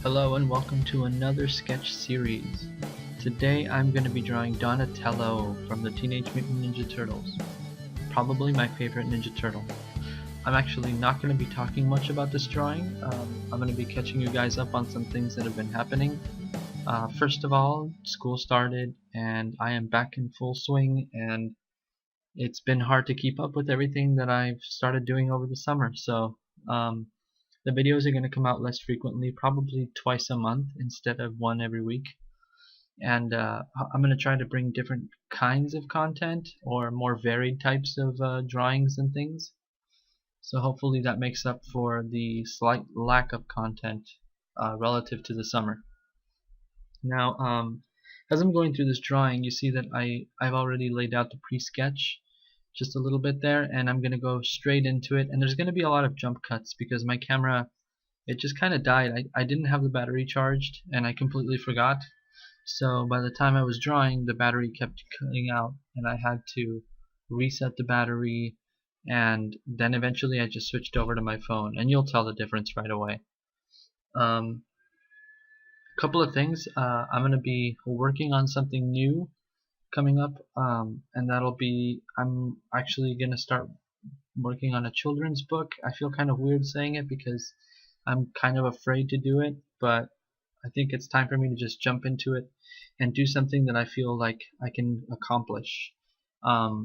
Hello and welcome to another sketch series. Today I'm going to be drawing Donatello from the Teenage Mutant Ninja Turtles. Probably my favorite Ninja Turtle. I'm actually not going to be talking much about this drawing. I'm going to be catching you guys up on some things that have been happening. First of all, school started and I am back in full swing, and it's been hard to keep up with everything that I've started doing over the summer. So the videos are going to come out less frequently, probably twice a month instead of one every week. And I'm going to try to bring different kinds of content or more varied types of drawings and things. So hopefully that makes up for the slight lack of content relative to the summer. Now, as I'm going through this drawing, you see that I've already laid out the pre-sketch just a little bit there, and I'm going to go straight into it. And there's going to be a lot of jump cuts because my camera, it just kind of died. I didn't have the battery charged and I completely forgot. So by the time I was drawing, the battery kept cutting out and I had to reset the battery, and then eventually I just switched over to my phone, and you'll tell the difference right away. Couple of things. I'm going to be working on something new coming up, and that'll be, I'm actually going to start working on a children's book. I feel kind of weird saying it because I'm kind of afraid to do it, but I think it's time for me to just jump into it and do something that I feel like I can accomplish. I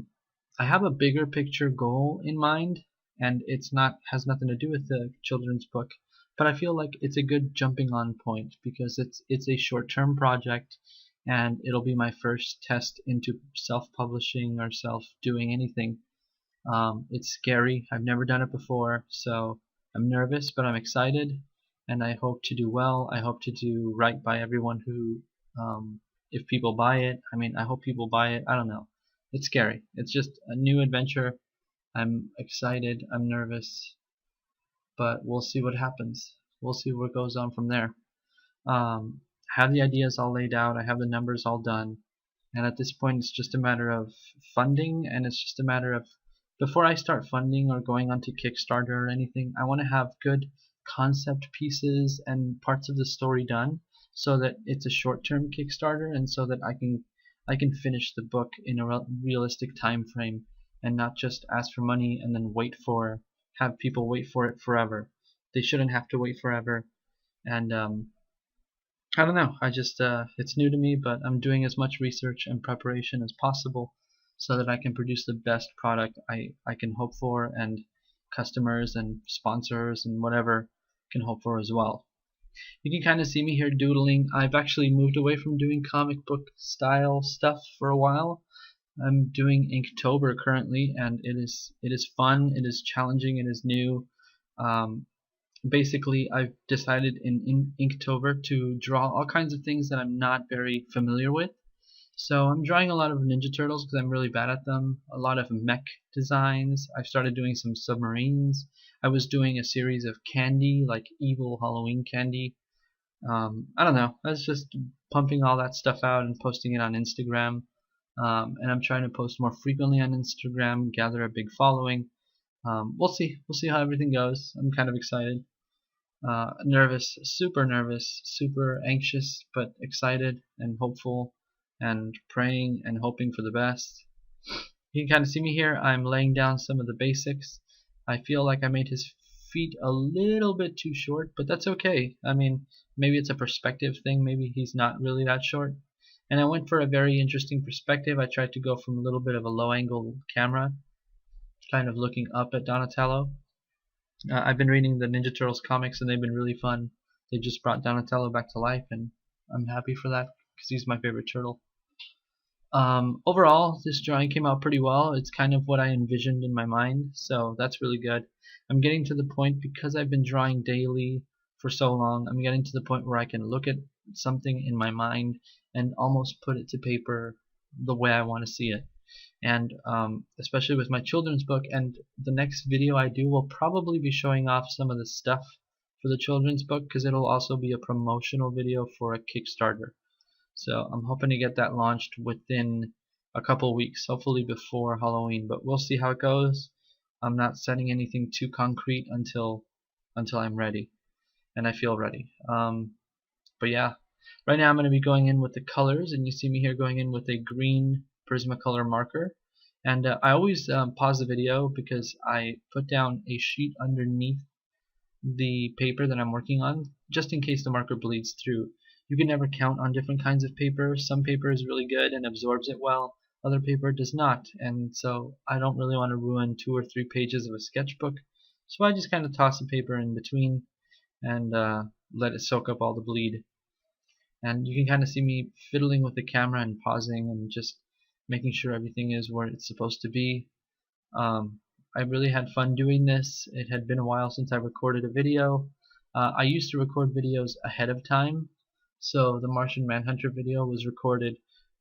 have a bigger picture goal in mind, and it's not has nothing to do with the children's book, but I feel like it's a good jumping on point because it's a short-term project, and it'll be my first test into self-publishing or self-doing anything. It's scary. I've never done it before, so I'm nervous, but I'm excited, and I hope to do well. I hope to do right by everyone who, if people buy it, I hope people buy it. I don't know. It's scary. It's just a new adventure. I'm excited. I'm nervous, but we'll see what happens. We'll see what goes on from there. I have the ideas all laid out. I have the numbers all done. And at this point, it's just a matter of funding, and it's just a matter of, before I start funding or going onto Kickstarter or anything, I want to have good concept pieces and parts of the story done so that it's a short-term Kickstarter, and so that I can finish the book in a realistic time frame and not just ask for money and then have people wait for it forever. They shouldn't have to wait forever. And I don't know. It's new to me, but I'm doing as much research and preparation as possible so that I can produce the best product I can hope for, and customers and sponsors and whatever can hope for as well. You can kind of see me here doodling. I've actually moved away from doing comic book style stuff for a while. I'm doing Inktober currently, and it is fun, it is challenging, it is new. Basically, I've decided in Inktober to draw all kinds of things that I'm not very familiar with. So I'm drawing a lot of Ninja Turtles because I'm really bad at them. A lot of mech designs. I've started doing some submarines. I was doing a series of candy, like evil Halloween candy. I don't know. I was just pumping all that stuff out and posting it on Instagram. And I'm trying to post more frequently on Instagram, gather a big following. We'll see. We'll see how everything goes. I'm kind of excited. Nervous, super anxious, but excited and hopeful and praying and hoping for the best. You can kind of see me here. I'm laying down some of the basics. I feel like I made his feet a little bit too short, but that's okay. Maybe it's a perspective thing. Maybe he's not really that short. And I went for a very interesting perspective. I tried to go from a little bit of a low angle camera, kind of looking up at Donatello. I've been reading the Ninja Turtles comics, and they've been really fun. They just brought Donatello back to life, and I'm happy for that because he's my favorite turtle. Overall, this drawing came out pretty well. It's kind of what I envisioned in my mind, so that's really good. I'm getting to the point, because I've been drawing daily for so long, I'm getting to the point where I can look at something in my mind and almost put it to paper the way I want to see it. And especially with my children's book, and the next video I do will probably be showing off some of the stuff for the children's book, because it'll also be a promotional video for a Kickstarter. So I'm hoping to get that launched within a couple weeks, hopefully before Halloween, but we'll see how it goes. I'm not setting anything too concrete until I'm ready, and I feel ready. But yeah, right now I'm going to be going in with the colors, and you see me here going in with a green Prismacolor marker. And I always pause the video because I put down a sheet underneath the paper that I'm working on, just in case the marker bleeds through. You can never count on different kinds of paper. Some paper is really good and absorbs it well, other paper does not, and so I don't really want to ruin 2 or 3 pages of a sketchbook. So I just kind of toss the paper in between and let it soak up all the bleed. And you can kind of see me fiddling with the camera and pausing and just making sure everything is where it's supposed to be. I really had fun doing this. It had been a while since I recorded a video. I used to record videos ahead of time, so the Martian Manhunter video was recorded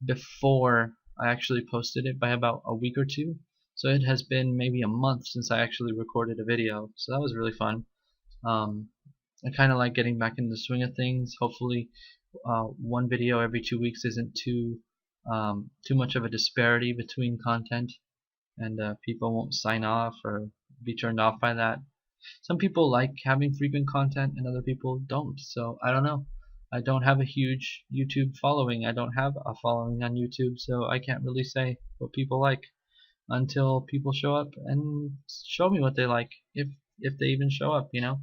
before I actually posted it by about a week or two. So it has been maybe a month since I actually recorded a video, so that was really fun. I kind of like getting back in the swing of things. Hopefully one video every 2 weeks isn't too much of a disparity between content, and people won't sign off or be turned off by that. Some people like having frequent content and other people don't, so I don't know. I don't have a huge YouTube following. I don't have a following on YouTube, so I can't really say what people like until people show up and show me what they like, if they even show up, you know.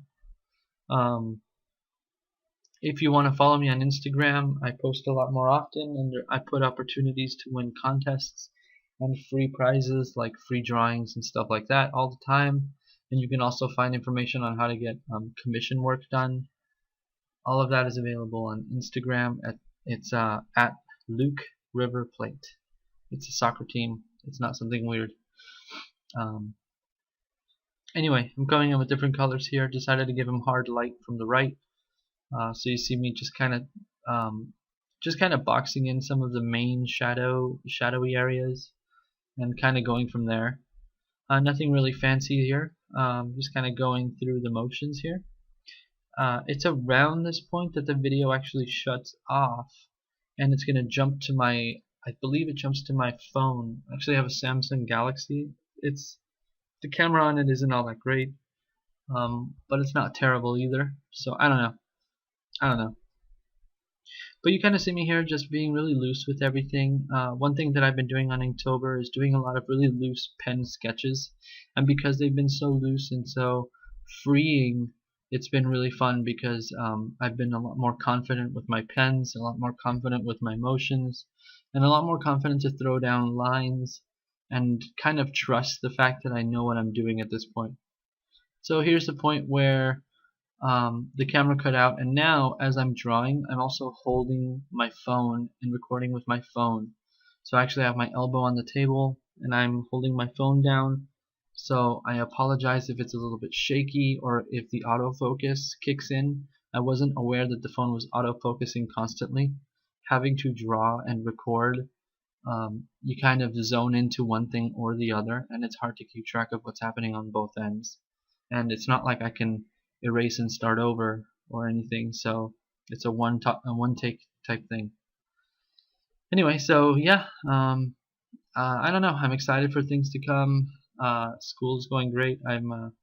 If you want to follow me on Instagram, I post a lot more often, and I put opportunities to win contests and free prizes like free drawings and stuff like that all the time. And you can also find information on how to get commission work done. All of that is available on Instagram. It's at Luke River Plate. It's a soccer team. It's not something weird. Anyway, I'm going in with different colors here. Decided to give them hard light from the right. So you see me just kind of boxing in some of the main shadowy areas and kind of going from there. Nothing really fancy here. Just kind of going through the motions here. It's around this point that the video actually shuts off, and it's going to jump to I believe it jumps to my phone. I actually have a Samsung Galaxy. The camera on it isn't all that great, but it's not terrible either. So I don't know. But you kind of see me here just being really loose with everything. One thing that I've been doing on Inktober is doing a lot of really loose pen sketches, and because they've been so loose and so freeing, it's been really fun because I've been a lot more confident with my pens, a lot more confident with my motions, and a lot more confident to throw down lines and kind of trust the fact that I know what I'm doing at this point. So here's the point where the camera cut out, and now as I'm drawing, I'm also holding my phone and recording with my phone. So I actually have my elbow on the table and I'm holding my phone down. So I apologize if it's a little bit shaky or if the autofocus kicks in. I wasn't aware that the phone was autofocusing constantly. Having to draw and record, you kind of zone into one thing or the other, and it's hard to keep track of what's happening on both ends. And it's not like I can erase and start over or anything, so it's a one take type thing. Anyway, so yeah, I don't know. I'm excited for things to come. School's going great. I'm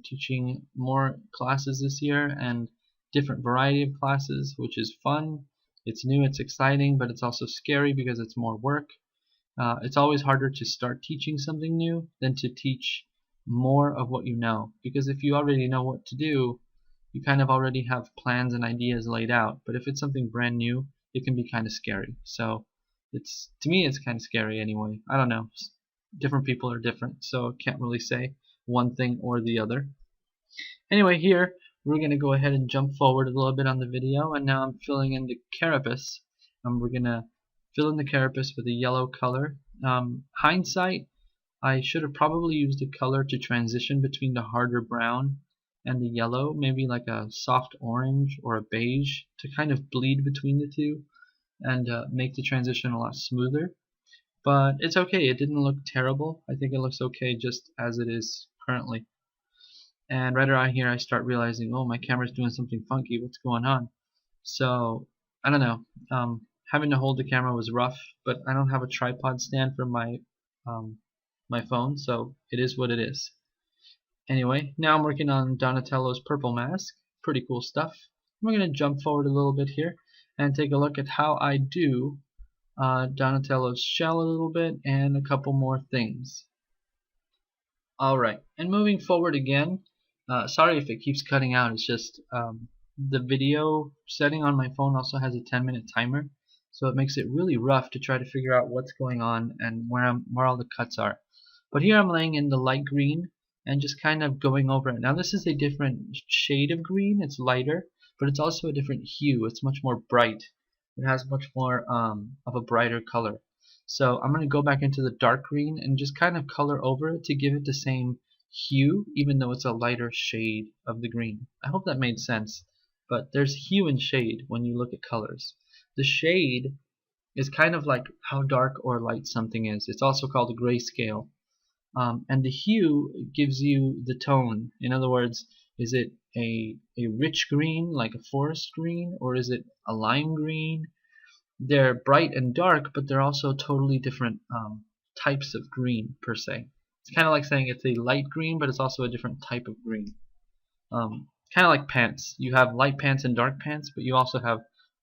teaching more classes this year and different variety of classes, which is fun. It's new, it's exciting, but it's also scary because it's more work. It's always harder to start teaching something new than to teach more of what you know, because if you already know what to do, you kind of already have plans and ideas laid out. But if it's something brand new, it can be kind of scary. So to me it's kind of scary anyway. I don't know. Different people are different, so can't really say one thing or the other. Anyway, here we're going to go ahead and jump forward a little bit on the video, and now I'm filling in the carapace, and we're going to fill in the carapace with a yellow color. Hindsight, I should have probably used a color to transition between the harder brown and the yellow, maybe like a soft orange or a beige, to kind of bleed between the two and make the transition a lot smoother. But it's okay, it didn't look terrible. I think it looks okay just as it is currently. And right around here I start realizing, oh, my camera's doing something funky, what's going on? So I don't know. Having to hold the camera was rough, but I don't have a tripod stand for my phone, so it is what it is. Anyway, now I'm working on Donatello's purple mask. Pretty cool stuff. We're going to jump forward a little bit here. and take a look at how I do Donatello's shell a little bit and a couple more things. Alright, and moving forward again, sorry if it keeps cutting out, it's just the video setting on my phone also has a 10-minute timer, so it makes it really rough to try to figure out what's going on and where all the cuts are. But here I'm laying in the light green and just kind of going over it. Now this is a different shade of green, it's lighter, but it's also a different hue, it's much more bright. It has much more of a brighter color. So I'm going to go back into the dark green and just kind of color over it to give it the same hue, even though it's a lighter shade of the green. I hope that made sense. But there's hue and shade when you look at colors. The shade is kind of like how dark or light something is. It's also called a grayscale. And the hue gives you the tone. In other words, is it a rich green like a forest green, or is it a lime green? They're bright and dark, but they're also totally different types of green per se. It's kind of like saying it's a light green, but it's also a different type of green. Kind of like pants. You have light pants and dark pants, but you also have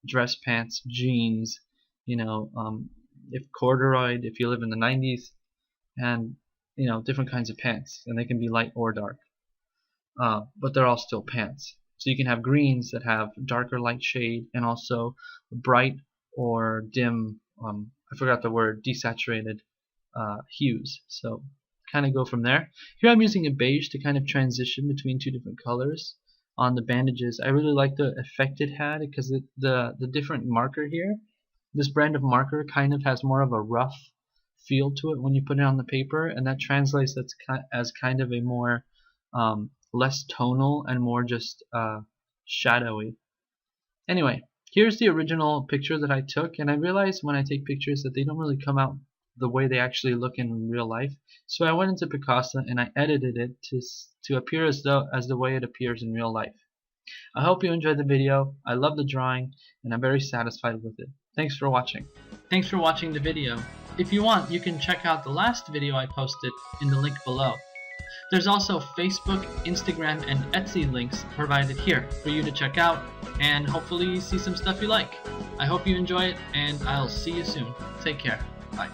dress pants, jeans, if corduroy, if you live in the 90s, and different kinds of pants, and they can be light or dark. But they're all still pants. So you can have greens that have darker light shade and also bright or dim, I forgot the word, desaturated hues. So kind of go from there. Here I'm using a beige to kind of transition between two different colors on the bandages. I really like the effect it had because the different marker here, this brand of marker kind of has more of a rough feel to it when you put it on the paper, and that translates as kind of a more less tonal and more just shadowy. Anyway, here's the original picture that I took, and I realized when I take pictures that they don't really come out the way they actually look in real life. So I went into Picasa and I edited it to appear as the way it appears in real life. I hope you enjoyed the video. I love the drawing and I'm very satisfied with it. Thanks for watching. Thanks for watching the video. If you want, you can check out the last video I posted in the link below. There's also Facebook, Instagram, and Etsy links provided here for you to check out and hopefully see some stuff you like. I hope you enjoy it, and I'll see you soon. Take care. Bye.